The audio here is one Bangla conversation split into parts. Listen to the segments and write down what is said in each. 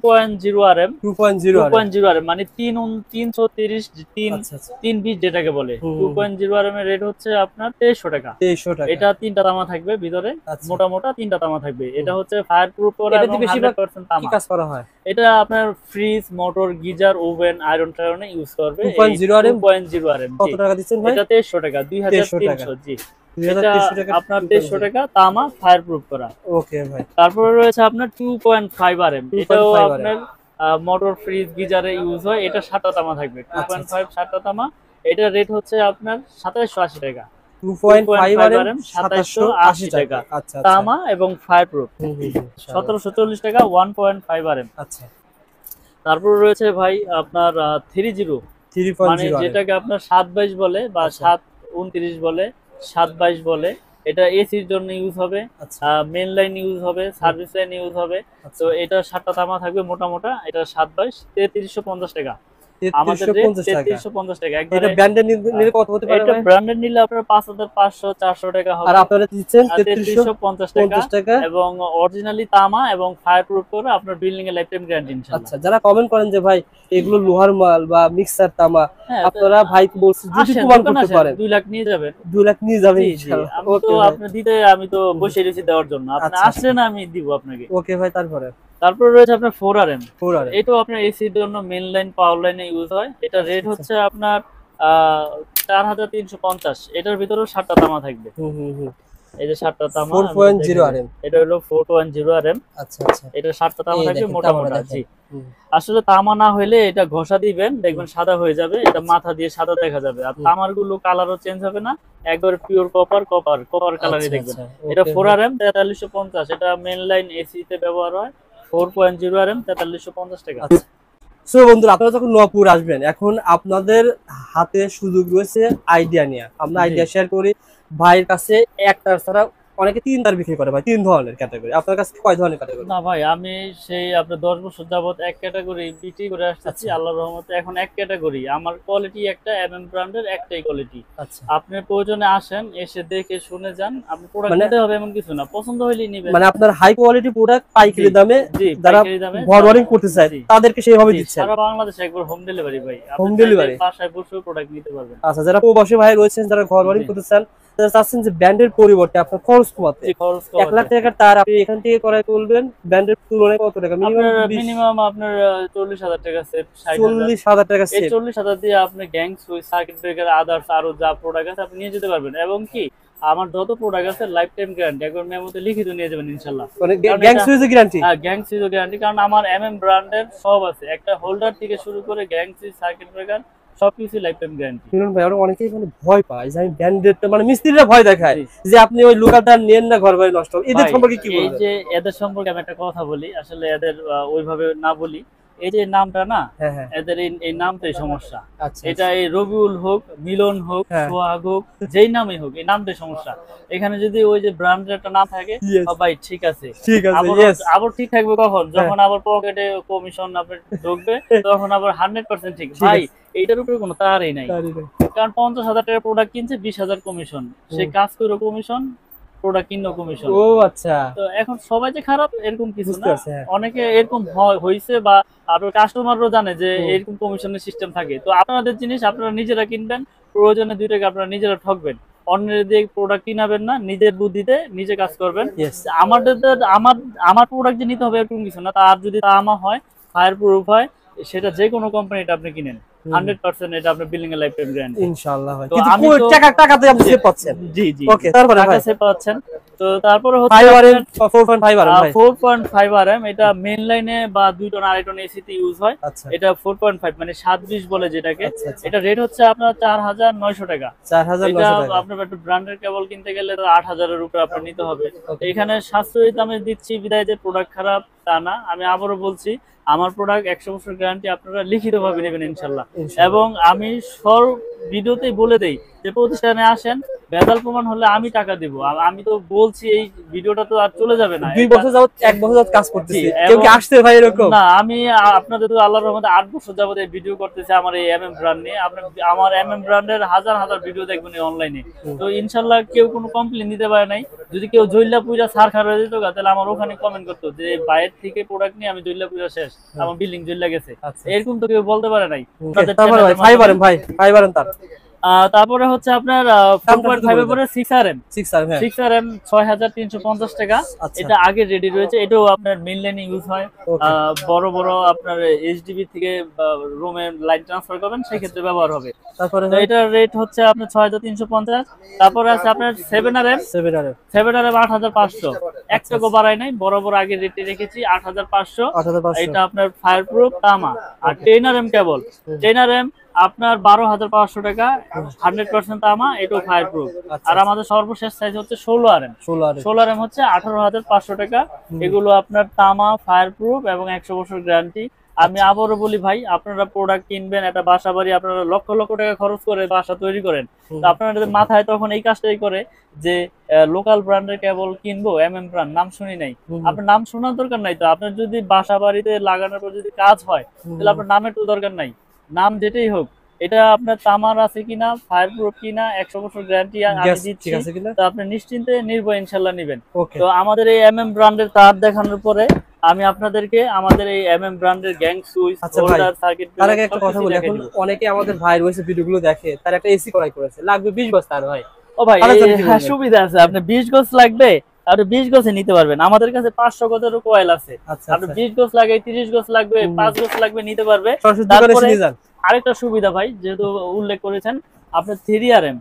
2.0 RM 2.0 RM মানে 330 320 যেটাকে বলে 2.0 RM এর রেট হচ্ছে আপনার 2300 টাকা। এটা তিনটা তামা থাকবে ভিতরে, মোটা মোটা তিনটা তামা থাকবে। এটা হচ্ছে ফায়ার প্রুফ করা এবং 100% তামা। কি কাজ করা হয়? এটা আপনার fridge, motor, geyser, oven, iron টায়রনে ইউজ করবে। 2.0 RM কত টাকা দিচ্ছেন ভাই? এটা 2300 টাকা, 2300 জি। এটা আপনার 2300 টাকা তামা ফায়ার প্রুফ করা। ওকে ভাই। তারপরে রয়েছে আপনার 2.5 RM, এটাও আপনার মোটর, ফ্রিজ, গিজারে ইউজ হয়। এটা 7টা তামা থাকবে, 2.5 7টা তামা। এটা রেট হচ্ছে আপনার 2780 টাকা। 2.5 RM 2780 টাকা। আচ্ছা তামা এবং ফায়ার প্রুফ। 1740 টাকা 1.5 RM। আচ্ছা। তারপর রয়েছে ভাই আপনার 30 মানে যেটাকে আপনার 722 বলে বা 729 বলে, 722 বলে। এটা এসির জন্য ইউজ হবে, মেইন লাইন ইউজ হবে, সার্ভিস লাইন ইউজ হবে। তো এটা 7টা তামা থাকবে মোটা মোটা। এটা 722 3350 টাকা। আমাদের রেট 3350 টাকা। এটা ব্র্যান্ডেড নিলে কত হতে পারে? এটা ব্র্যান্ডেড নিলে আপনার 5500 400 টাকা হবে। আর আপনারা দিচ্ছেন 3350 টাকা এবং অরিজিনালি তামা এবং ফায়ার প্রুফ করে আপনার বিল্ডিং এর লাইফ টাইম গ্যারান্টি ইনশাআল্লাহ। আচ্ছা, যারা কমেন্ট করেন যে ভাই এগুলো লোহার মাল বা মিক্সার তামা, আপনারা ভাই বলছি যদি প্রমাণ করতে পারেন 2 লাখ নিয়ে যাবেন। 2 লাখ নিয়ে যাবেন ইনশাআল্লাহ। ওকে, আপনি দিতে আমি তো বসে রয়েছি দেওয়ার জন্য। আপনি আসলে না আমি দিব আপনাকে। ওকে ভাই। তারপর রয়েছে আপনার 4 RM। এটাও আপনার এসির জন্য মেইন লাইন, পাওয়ার লাইনে ইউজ হয়। এটা রেট হচ্ছে আপনার 4350। এটার ভিতরেও 7টা তামা থাকবে। এই যে 7টা তামা 4.0 RM। এটা হলো 4.0 RM। আচ্ছা আচ্ছা। এটা 7টা তামা থাকবে মোটা মোটা। জি, আসলে তামা না হলে এটা ঘষা দিবেন, দেখবেন সাদা হয়ে যাবে। এটা মাথা দিয়ে সাদা দেখা যাবে। আর তামার গুলো কালারও চেঞ্জ হবে না, একবার পিওর কপার কালারই দেখবেন। এটা 4 RM 4350। এটা মেইন লাইন এসি তে ব্যবহার হয়। 4.0 RM 4350 টাকা। সো বন্ধুরা, আপনারা যখন নপুর আসবেন, এখন আপনাদের হাতে সুযোগ রয়েছে আইডিয়া নিয়ে। আমরা আইডিয়া শেয়ার করি ভাইয়ের কাছে। একটা ছাড়া অনেকে 3টার বিক্রি করে ভাই, 3 ধরনের ক্যাটাগরি। আপনার কাছে কয় ধরনের ক্যাটাগরি? না ভাই, আমি সেই আপনার 10 বছর যাবত এক ক্যাটাগরি বিক্রি করে আসতেছি আল্লাহর রহমতে। এখন এক ক্যাটাগরি, আমার কোয়ালিটি একটা এমএম ব্র্যান্ডের একটাই কোয়ালিটি। আচ্ছা, আপনি প্রয়োজনে আসেন, এসে দেখে শুনে যান। আপনি প্রোডাক্ট নিতে হবে এমন কিছু না, পছন্দ হইলেই নেবেন। মানে আপনার হাই কোয়ালিটি প্রোডাক্ট পাইকারি দামে যারা ঘর ওয়ারিং করতে চায় তাদেরকে সেইভাবে দিচ্ছেন। সারা বাংলাদেশে একবার হোম ডেলিভারি ভাই, হোম ডেলিভারি বাসায় বসে প্রোডাক্ট নিতে পারবেন। আচ্ছা, যারা প্রবাসী ভাই রয়েছেন, যারা ঘর ওয়ারিং করতে চান, চাচ্ছেন যে ব্র্যান্ডের পরিবর্তে আপনার খরচ কমাতে, 1 লাখ টাকার তার আপনি এখান থেকে ক্রয় করবেন, ব্র্যান্ডের তুলনায় কত টাকা? মিনিমাম আপনার 40,000 টাকা সেভ। 40,000 টাকা সেভ। এই 40,000 দিয়ে আপনি gang switch, circuit breaker, others আরো যা প্রোডাক্ট আছে আপনি নিয়ে যেতে পারবেন। এবং কি আমার যত প্রোডাক্ট আছে লাইফ টাইম গ্যারান্টি, একবার মেমোতে লিখিত নিয়ে যাবেন ইনশাআল্লাহ। মানে গ্যাং সুইচের গ্যারান্টি? হ্যাঁ, গ্যাং সুইচের গ্যারান্টি, কারণ আমার এমএম ব্র্যান্ডের সব আছে। একটা হোল্ডার থেকে শুরু করে গ্যাং সুইচ, সার্কিট ব্রেকার সবকিছু লাইফ টাইম গ্যারান্টি। শুনুন ভাই, আমরা অনেকেই মানে ভয় পায় যে আমি ব্র্যান্ডেডটা, মানে মিস্ত্রিরা ভয় দেখায় যে আপনি ওই লোকালটা নেন না, ঘর বাড়ি নষ্ট হবে। এদের সম্পর্কে কি বলবেন? এই যে এদের সম্পর্কে আমি একটা কথা বলি, আসলে এদের ওইভাবে না বলি। এই যে নামটা না, এদের এই নামটাই সমস্যা। এটা এই রবিউল হোক, মিলন হোক, সোহাগ হোক, যেই নামই হোক, এই নামটাই সমস্যা। এখানে যদি ওই যে ব্র্যান্ডের একটা নাম থাকে ভাই ঠিক আছে, আবার ঠিক থাকবে কখন? যখন আবার পকেটে কমিশন আপনার ঢুকবে, তখন আবার 100% ঠিক। ভাই এইটার উপরে কোনো তারই নাই, কারণ 50,000 টাকার প্রোডাক্ট কিনছে, 20,000 কমিশন, সে কাজ করে কমিশন, প্রোডাক্ট কিনো কমিশন। ও আচ্ছা। তো এখন সবাই যে খারাপ এরকম কিছু না, অনেকে এরকম হইছে বা আপনার কাস্টমারও জানে যে এরকম কমিশনের সিস্টেম থাকে। তো আপনাদের জিনিস আপনারা নিজেরা কিনবেন, প্রয়োজনে 2 টাকা আপনারা নিজেরা ঠকবেন। অন্যের দিয়ে প্রোডাক্ট কিনাবেন না, নিজের বুদ্ধিতে নিজে কাজ করবেন। আমার প্রোডাক্ট যে নিতে হবে এরকম কিছু না। তার যদি তামা হয়, ফায়ার প্রুফ হয়, সেটা যে কোনো কোম্পানিটা আপনি কিনেন, 100% এটা আপনার বিল্ডিং এর লাইফ টাইম গ্যারান্টি ইনশাআল্লাহ হয়। কিন্তু আমি টাকাতে আপনি সেভ পাচ্ছেন। জি জি, ওকে, তারপরে টাকা সেভ পাচ্ছেন। তো তারপরে হচ্ছে 4.5 RM। এটা মেইন লাইনে বা 2 টন 2.5 টন এসি তে ইউজ হয়। এটা 4.5 মানে 720 বলে যেটাকে। এটা রেট হচ্ছে আপনার 4,900 টাকা। 4,900 টাকা। আপনার একটা ব্র্যান্ডের কেবল কিনতে গেলে 8,000 এর উপরে আপনার নিতে হবে। এখানে সাশ্রয়ী দামে দিচ্ছি বিধায় যে প্রোডাক্ট খারাপ তা না। আমি আবারও বলছি, আমার প্রোডাক্ট 100 বছর গ্যারান্টি, আপনারা লিখিতভাবে নেবেন ইনশাআল্লাহ। এবং আমি সব ভিডিওতেই বলে দেই যে প্রতিষ্ঠানে আসেন, ভেজাল প্রমাণ হলে আমি টাকা দেব। আমি তো বলছি এই ভিডিওটা তো আর চলে যাবে না। 2 বছর যাবত 1 বছর যাবত কাজ করতেছি, কেউ কি আসছে ভাই এরকম? না, আমি আপনাদের তো আল্লাহর রহমতে 8 বছর যাবত এই ভিডিও করতেছি আমার এই এমএম ব্র্যান্ড নিয়ে। আপনি আমার এমএম ব্র্যান্ডের হাজার হাজার ভিডিও দেখবেন অনলাইনে। তো ইনশাআল্লাহ কেউ কোনো কমপ্লেইন দিতে পারে নাই। যদি কেউ জইল্লা পুরা সার খার হয়ে যেত, তাহলে আমার ওখানে কমেন্ট করতো যে ভাইয়ের থেকে প্রোডাক্ট নিয়ে আমি জুল্লা পুরা শেষ, আমার বিল্ডিং জুল্লা গেছে, আচ্ছা এরকম তো কেউ বলতে পারে নাই। তারপরে ভাই ফাইবারেম তার তারপরে হচ্ছে আপনার 4.5 এর পরে 6RM 6RM 6350 টাকা। আচ্ছা। এটা আগে রেডি রয়েছে, এটাও আপনার মেইন লাইনে ইউজ হয়। বড় বড় আপনার এইচডিবি থেকে রুমে লাইন ট্রান্সফার করবেন সেই ক্ষেত্রে ব্যবহার হবে। তারপরে তো এটার রেট হচ্ছে আপনার 6350। তারপরে আছে আপনার 7RM 8500, এক টাকা বাড়াই নাই, বরাবর আগে রেটে রেখেছি 8500। এটা আপনার ফায়ার প্রুফ তামা। আর 10RM কেবল, 10RM আপনার 12500 টাকা, 100% তামা, এটাও ফায়ার প্রুফ। আর আমাদের সর্বশেষ সাইজ হচ্ছে 16RM হচ্ছে 18500 টাকা। এগুলো আপনার তামা, ফায়ার প্রুফ এবং 100 বছর গ্যারান্টি। আমি আবারও বলি ভাই, আপনারা প্রোডাক্ট কিনবেন, একটা বাসা বাড়ি আপনারা লক্ষ লক্ষ টাকা খরচ করে বাসা তৈরি করেন, তো আপনাদের মাথায় তখন এই কাজটাই করে যে লোকাল ব্র্যান্ডের কেবল কিনবো, MM ব্র্যান্ড নাম শুনি নাই। আপনার নাম শোনার দরকার নাই, তো আপনার যদি বাসা বাড়িতে লাগানোর পর যদি কাজ হয় তাহলে আপনার নামের তো দরকার নাই, নাম যেটাই হোক। এটা আপনার তামার আছে কিনা, ফায়ার প্রুফ কিনা, 100 বছর গ্যারান্টি আমি দিচ্ছি, তো আপনি নিশ্চিন্তে নির্ভয় ইনশাআল্লাহ নেবেন। তো আমাদের এই MM ব্র্যান্ডের তার দেখানোর পরে আমি আপনাদেরকে আমাদের এই MM ব্র্যান্ডের গ্যাং সুইচ, হোল্ডার, সার্কিট, তার আগে একটা কথা বলি, এখন অনেকে আমাদের ভাইয়ের ওইসব ভিডিওগুলো দেখে, তার একটা এসি করাই করেছে, লাগবে 20 গজ তার ভাই। ও ভাই সুবিধা আছে, আপনি 20 গজ লাগবে আপনি 20 গজে নিতে পারবেন, আমাদের কাছে 500 গজের কয়েল আছে। আপনি 20 গজ লাগে, 30 গজ লাগবে, 5 গজ লাগবে, নিতে পারবে। তারপরে আরেকটা সুবিধা ভাই, যেহেতু উল্লেখ করেছেন আপনার 3RM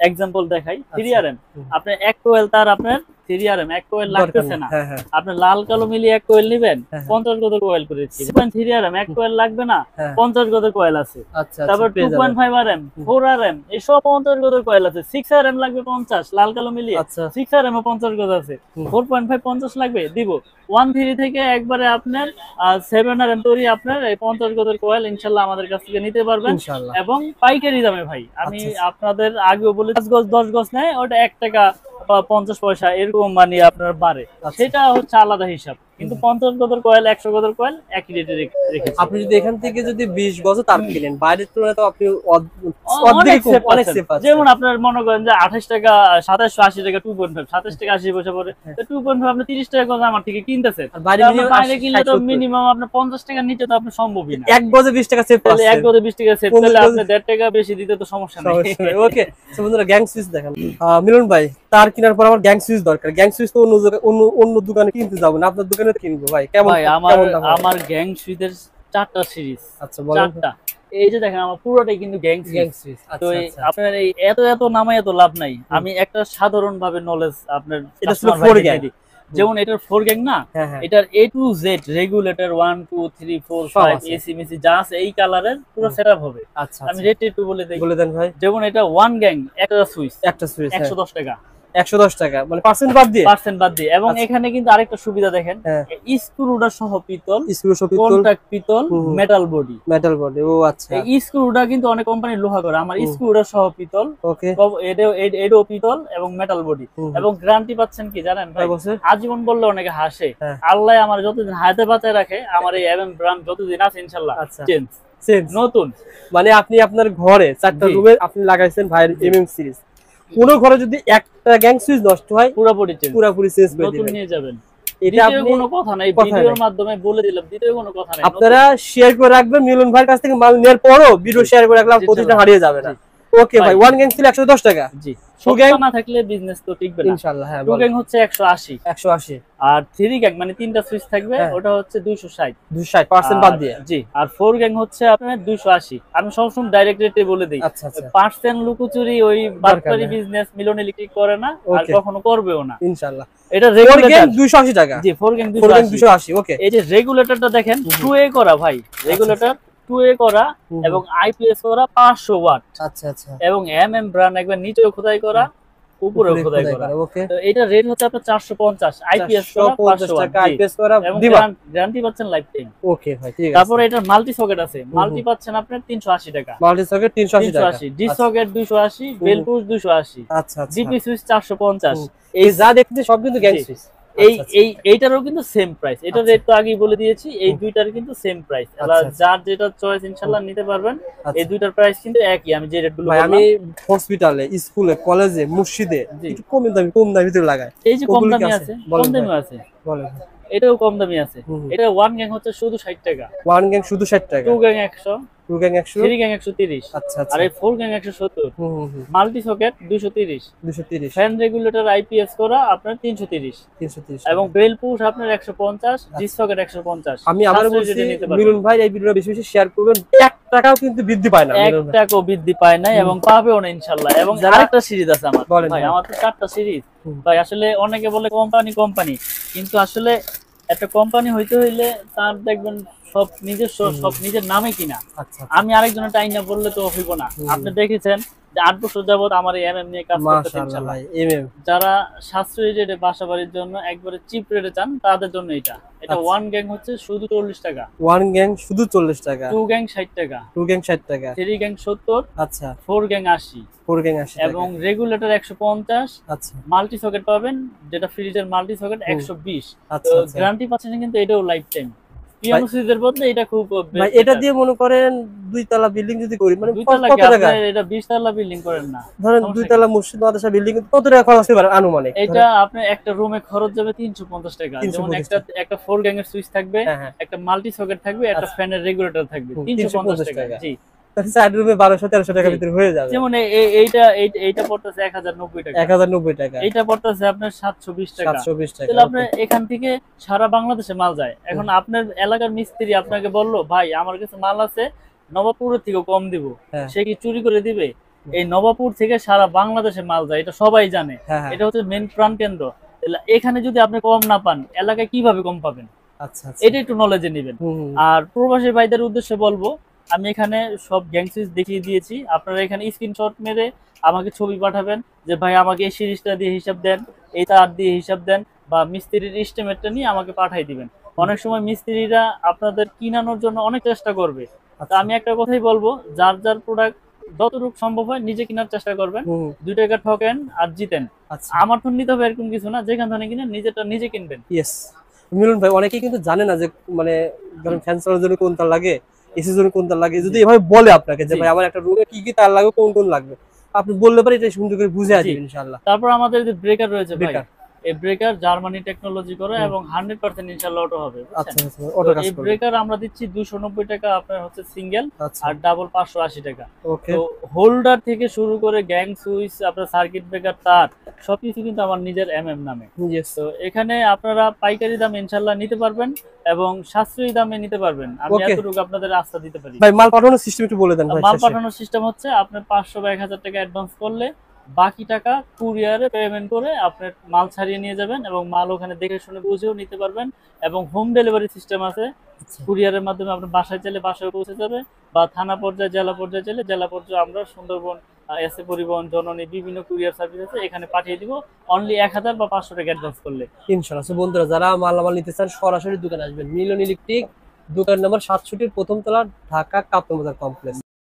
এক্সাম্পল দেখাই, 3RM আপনার এক কোয়েল তার আপনার 3RM এক কোয়েল লাগতেছে না, আপনি লাল কালো মিলিয়ে এক কোয়েল নেবেন, 50 গজের কোয়েল করেছি। 3RM এক কোয়েল লাগবে না, 50 গজের কোয়েল আছে। তারপর 2.5RM 4RM এই সব 50 গজের কোয়েল আছে। 6RM লাগবে 50 লাল কালো মিলিয়ে, 6RM ও 50 গজ আছে। 4.5 50 লাগবে দিব। 13 থেকে একবারে আপনার 7RM তৈরি আপনার এই 50 গজের কোয়েল ইনশাআল্লাহ আমাদের কাছ থেকে নিতে পারবেন, এবং পাইকারি দামে ভাই। আমি আপনাদের আগেও বলি 5 গজ 10 গজ নেয় ওটা 1 টাকা বা 50 পয়সা এরকম মানে আপনার বাড়ে, সেটা হচ্ছে আলাদা হিসাব। কিন্তু 50 গজের কয়েল 100 গজের কয়েল একই রেটে রেখেছি। আপনি যদি এখান থেকে যদি 20 গজ তার কিনেন, বাইরের তুলনায় তো আপনি অনেক সেফ আছেন। যেমন আপনার মনে করেন যে 28 টাকা 2780 টাকা 2.5 27 টাকা 80 পয়সা পড়ে, তো 2.5 আপনি 30 টাকা গজ আমার থেকে কিনতেছেন, বাইরে কিনলে তো মিনিমাম আপনার 50 টাকার নিচে তো আপনি সম্ভবই না। এক গজে 20 টাকা সেভ পাচ্ছেন, এক গজে 20 টাকা সেভ, তাহলে আপনি 1.5 টাকা বেশি দিতে তো সমস্যা নেই। ওকে সো বন্ধুরা, গ্যাং সুইচ দেখেন। মিলন ভাই, তার কেনার পর আমার গ্যাং সুইচ দরকার। গ্যাং সুইচ তো অন্য দোকানে কিনতে যাব না, আপনার দোকানে কিনবো ভাই। কেমন ভাই আমার গ্যাং সুইচের 4টা সিরিজ। আচ্ছা বলেন। 4টা এই যে দেখেন আমার পুরোটাই কিন্তু গ্যাং সুইচ। তো আপনার এই এত নামে এত লাভ নাই, আমি একটা সাধারণ ভাবে নলেজ আপনার এটা ছিল 4 গ্যাং। যেমন এটার 4 গ্যাং না, এটার A to Z regulator 1 2 3 4 5 AC Messi যা আছে এই কালারের পুরো সেটআপ হবে। আচ্ছা আমি রেট একটু বলে দেন ভাই। যেমন এটা 1 গ্যাং একটা সুইচ 110 টাকা, 110 টাকা মানে পার্সেন্ট বাদ দিয়ে। এবং এখানে কিন্তু আরেকটা সুবিধা দেখেন, স্ক্রুটা সহ পিতল, কন্টাক্ট পিতল, মেটাল বডি। ও আচ্ছা, এই স্ক্রুটা কিন্তু অনেক কোম্পানি লোহা করে, আমার স্ক্রুটা সহ পিতল, এটাও পিতল এবং মেটাল বডি। এবং গ্যারান্টি পাচ্ছেন কি জানেন ভাই, আজীবন বললে অনেকে হাসে, আল্লাহ আমার যতদিন হাতে বাঁচায় রাখে, আমার এই MM ব্র্যান্ড যতদিন আছে ইনশাআল্লাহ চেঞ্জ নতুন। মানে আপনি আপনার ঘরে 4টা রুমে আপনি লাগাইছেন ভাইয়ের MM সিরিজ, কোন ঘরে যদি একটা গ্যাং সুইচ নষ্ট হয় পুরোপুরি চেঞ্জ করে নতুন নিয়ে যাবেন। এটা কোনো কথা নাই, ভিডিওর মাধ্যমে বলে দিলাম, দ্বিতীয় কোনো কথা নাই। আপনারা শেয়ার করে রাখবেন, মিলন ভাইয়ের কাছ থেকে মাল নেওয়ার পরও ভিডিও শেয়ার করে রাখলাম, প্রতিটা হারিয়ে যাবে না। ওকে ভাই, 1 গ্যাং ছিল 110 টাকা। জি, সুগ্যাং না থাকলে বিজনেস তো টিকবে না ইনশাআল্লাহ। হ্যাঁ, 2 গ্যাং হচ্ছে 180, আর 3 গ্যাং মানে 3টা সুইচ থাকবে, ওটা হচ্ছে 260% বাদ দিয়ে। জি, আর 4 গ্যাং হচ্ছে আপনার 280। আমি সবসময় ডাইরেক্ট রেটে বলে দেই, পার্সেন্ট লুকোচুরি ওই বাটপারি বিজনেস মিলন ইলেকট্রিক করে না, আর কখনো করবেও না ইনশাআল্লাহ। এটা রেগুলেটর 280 টাকা। জি, 4 গ্যাং 280। ওকে, এই যে রেগুলেটরটা দেখেন 2A করা ভাই, রেগুলেটর 2A করা এবং IPS করা 500 ওয়াট। আচ্ছা, এবং MM ব্র্যান্ড একবার নিচেও খোদাই করা, উপরেও খোদাই করা। তো এটা রেট হচ্ছে আপনার 450, IPS করা 500 ওয়াট, IPS করা এবং গ্যারান্টি পাচ্ছেন লাইফ টাইম। ওকে ভাই, ঠিক আছে। তারপর এটা মাল্টি সকেট আছে, মাল্টি পাচ্ছেন আপনি 380 টাকা, মাল্টি সকেট 380 টাকা, ডি সকেট 280, বেল পুশ 280, আচ্ছা, জিপি সুইচ 450। এই যা দেখতে সব কিন্তু গ্যাং সুইচ। এইটারও কিন্তু সেম প্রাইস, এটা রেট তো আগেই বলে দিয়েছি, এই দুইটার কিন্তু সেম প্রাইস। যার যেটা চয়েস ইনশাআল্লাহ নিতে পারবেন। এই দুইটার প্রাইস কিন্তু একই, আমি যে রেটগুলো বললাম। আমি হসপিটালে, স্কুলে, কলেজে, মসজিদে একটু কম দামি লাগাই। এই যে কম দামি আছে, কম দামি আছে, বলেন। এটাও কম দামি আছে। এটা 1 গ্যাং হচ্ছে শুধু 60 টাকা। 1 গ্যাং শুধু 60 টাকা। 2 গ্যাং 100, 2 গ্যাং 100, 3 গ্যাং 130। আচ্ছা আচ্ছা। আর এই 4 gang 170। Multi socket 230। 230। Fan regulator IPS করা আপনার 330। 330 এবং বেল পুশ আপনার 150, ডিস সকেট 150। আমি আবার বলছি মিলন ভাই এই ভিডিওটা বেশি বেশি শেয়ার করবেন, 1 টাকাও কিন্তু বৃদ্ধি পায় না, 1 টাকাও বৃদ্ধি পায় না এবং পাবেও না ইনশাআল্লাহ। এবং আরেকটা সিরিজ আছে আমার ভাই, আমার তো 4টা সিরিজ ভাই। আসলে অনেকে বলে কোম্পানি, কিন্তু আসলে একটা কোম্পানি হইতে হইলে তার দেখবেন সব নিজস্ব, সব নিজের নামে কিনা। আচ্ছা, আমি আরেকজনের টাইনা বললে তো হইব না। আপনি দেখেছেন যে 8 বছর যাবত আমার এই এমএম নিয়ে কাজ করতেছি ইনশাআল্লাহ। যারা সাশ্রয়ী রেটে বাসা বাড়ির জন্য একবারে চিপ রেটে চান তাদের জন্য এটা 1 গ্যাং হচ্ছে শুধু 40 টাকা। 1 গ্যাং শুধু 40 টাকা। 2 গ্যাং 60 টাকা। 2 গ্যাং 60 টাকা। 3 গ্যাং 70। আচ্ছা। 4 গ্যাং 80। 4 গ্যাং 80 টাকা। এবং রেগুলেটর 150। আচ্ছা। মাল্টি সকেট পাবেন, যেটা ফ্রিজের মাল্টি সকেট 120। আচ্ছা। গ্যারান্টি পাচ্ছেন কিন্তু এটাও লাইফ টাইম। পিয়ানো সিরিজের বদলে এটা খুব ভাই এটা দিয়ে মনে করেন 2 তলা বিল্ডিং যদি করি মানে 2 তলা কত টাকা? এটা 20 তলা বিল্ডিং করেন না, ধরেন 2 তলা মসজিদ মাদ্রাসা বিল্ডিং কত টাকা খরচ হতে পারে আনুমানিক? এটা আপনার একটা রুমে খরচ যাবে 350 টাকা। যেমন একটা 4 গ্যাং এর সুইচ থাকবে, একটা মাল্টি সকেট থাকবে, একটা ফ্যানের রেগুলেটর থাকবে, 350 টাকা। জি, তাহলে 4 রুমে 1200-1300 টাকার ভিতরে হয়ে যাবে। যেমন এইটা পড়তেছে 1090 টাকা। 1090 টাকা। এইটা পড়তেছে আপনার 720 টাকা। 720 টাকা। তাহলে আপনি এখান থেকে সারা বাংলাদেশে মাল যায়। এখন আপনার এলাকার মিস্ত্রি আপনাকে বলল ভাই আমার কাছে মাল আছে নবাবপুরের থেকে কম দিব, সে কি চুরি করে দিবে? এই নবাবপুর থেকে সারা বাংলাদেশে মাল যায়, এটা সবাই জানে। এটা হচ্ছে মেন প্রাণ কেন্দ্র। এখানে যদি আপনি কম না পান, এলাকায় কিভাবে কম পাবেন? আচ্ছা, এটা একটু নলেজে নেবেন। আর প্রবাসী ভাইদের উদ্দেশ্যে বলবো, আমি এখানে সব গ্যাং সুইচ দেখিয়ে দিয়েছি। আপনারা এখানে স্ক্রিনশট মেরে আমাকে ছবি পাঠাবেন যে ভাই আমাকে এই সিরিজটা দিয়ে হিসাব দেন, এই তার দিয়ে হিসাব দেন, বা মিস্ত্রির এস্টিমেটটা নিয়ে আমাকে পাঠাই দিবেন। অনেক সময় মিস্ত্রিরা আপনাদের কিনানোর জন্য অনেক চেষ্টা করবে। তা আমি একটা কথাই বলবো, যার যার প্রোডাক্ট যতটুকু সম্ভব হয় নিজে কেনার চেষ্টা করবেন। 2 টাকা ঠকেন আর জিতেন। আমার তো নিতে হবে এরকম কিছু না, যেখান থেকে কিনেন নিজেরটা নিজে কিনবেন। ইয়েস মিলন ভাই, অনেকেই কিন্তু জানে না যে মানে ধরেন ফ্যান চালানোর জন্য কোন তার লাগে, এসির জন্য কোন তার লাগে। যদি এভাবে বলে আপনাকে যে ভাই আমার একটা রুমে কি কি তার লাগবে, কোন কোন লাগবে, আপনি বললে পারে এটা সুন্দর করে বুঝে দিবেন ইনশাআল্লাহ। তারপর আমাদের যে ব্রেকার রয়েছে ভাই, এই ব্রেকার জার্মানি টেকনোলজি করে এবং 100% ইনশাআল্লাহ অটো হবে। আচ্ছা আচ্ছা, অটো কাজ এই করবে। ব্রেকার আমরা দিচ্ছি 290 টাকা আপনার হচ্ছে সিঙ্গেল, আর ডাবল 580 টাকা। ওকে। তো হোল্ডার থেকে শুরু করে গ্যাং সুইচ, আপনার সার্কিট ব্রেকার, তার সবকিছু কিন্তু আমার নিজের এমএম নামে। তো এখানে আপনারা পাইকারি দামে ইনশাআল্লাহ নিতে পারবেন এবং সাশ্রয়ী দামে নিতে পারবেন। আমি এতটুকু আপনাদের আস্থা দিতে পারি। ভাই মাল পাঠানোর সিস্টেম একটু বলে দেন ভাই। মাল পাঠানোর সিস্টেম হচ্ছে আপনি 500 বা 1000 টাকা অ্যাডভান্স করলে বাকি টাকা কুরিয়ারে পেমেন্ট করে আপনার মাল ছাড়িয়ে নিয়ে যাবেন এবং মাল ওখানে দেখে শুনে বুঝেও নিতে পারবেন। এবং হোম ডেলিভারি সিস্টেম আছে, কুরিয়ারের মাধ্যমে আপনার বাসায় চাইলে বাসায় পৌঁছে যাবে, বা থানা পর্যায়ে, জেলা পর্যায়ে চাইলে জেলা পর্যায়ে আমরা সুন্দরবন, এসএ পরিবহন, জননী, বিভিন্ন কুরিয়ার সার্ভিস আছে, এখানে পাঠিয়ে দিব অনলি 1000 বা 500 টাকা অ্যাডভান্স করলে ইনশাআল্লাহ। বন্ধুরা যারা মালামাল নিতে চান সরাসরি দোকানে আসবেন, মিলন ইলেকট্রিক, দোকান নাম্বার 67 প্রথম তলা, ঢাকা কাপ্তান বাজার কমপ্লেক্স।